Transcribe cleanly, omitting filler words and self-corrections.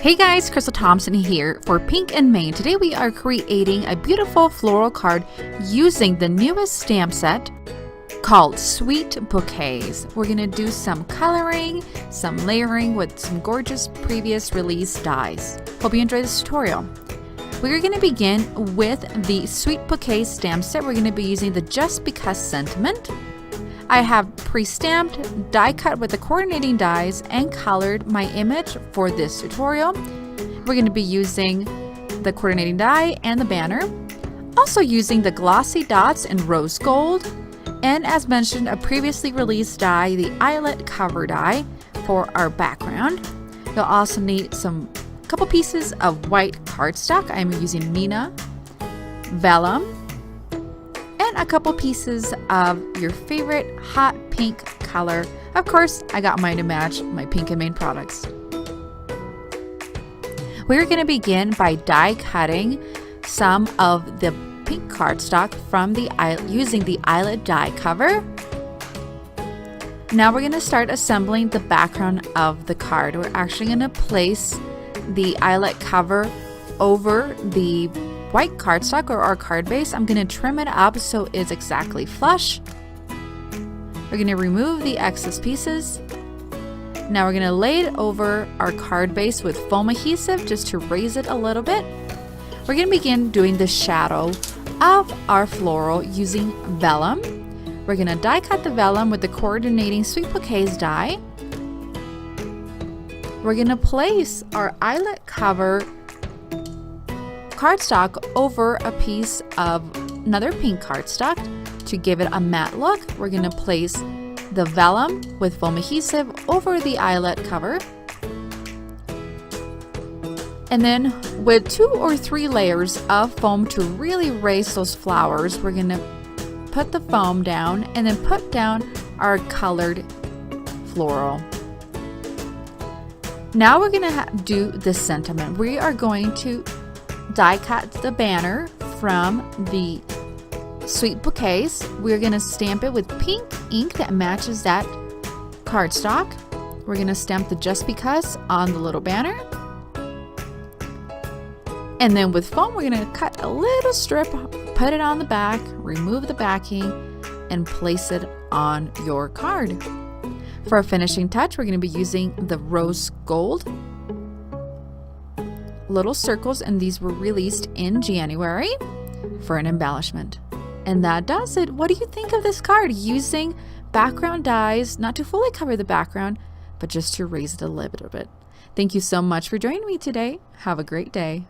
Hey guys, Crystal Thompson here for Pink and Maine. Today we are creating a beautiful floral card using the newest stamp set called Sweet Bouquets. We're going to do some coloring, some layering with some gorgeous previous release dies. Hope you enjoy this tutorial. We're going to begin with the Sweet Bouquet stamp set. We're going to be using the Just Because sentiment. I have pre-stamped, die cut with the coordinating dies, and colored my image for this tutorial. We're going to be using the coordinating die and the banner. Also using the glossy dots in rose gold. And as mentioned, a previously released die, the eyelet cover die for our background. You'll also need a couple pieces of white cardstock. I'm using Nina, Vellum, and a couple pieces of your favorite hot pink color. Of course, I got mine to match my Pink and Maine products. We're going to begin by die cutting some of the pink cardstock from the using the eyelet die cover. Now we're going to start assembling the background of the card. We're actually going to place the eyelet cover over the white cardstock or our card base. I'm going to trim it up so it's exactly flush. We're going to remove the excess pieces. Now we're going to lay it over our card base with foam adhesive just to raise it a little bit. We're going to begin doing the shadow of our floral using vellum. We're going to die cut the vellum with the coordinating Sweet Bouquets die. We're going to place our eyelet cover cardstock over a piece of another pink cardstock to give it a matte look. We're going to place the vellum with foam adhesive over the eyelet cover. And then with 2 or 3 layers of foam to really raise those flowers, we're going to put the foam down and then put down our colored floral. Now we're going to do the sentiment. We are going to die cut the banner from the Sweet Bouquets. We're going to stamp it with pink ink that matches that cardstock. We're going to stamp the Just Because on the little banner. And then with foam, we're going to cut a little strip, put it on the back, remove the backing, and place it on your card. For our finishing touch, we're going to be using the rose gold little circles, and these were released in January for an embellishment. And that does it. What do you think of this card using background dies, not to fully cover the background, but just to raise it a little bit? Thank you so much for joining me today. Have a great day.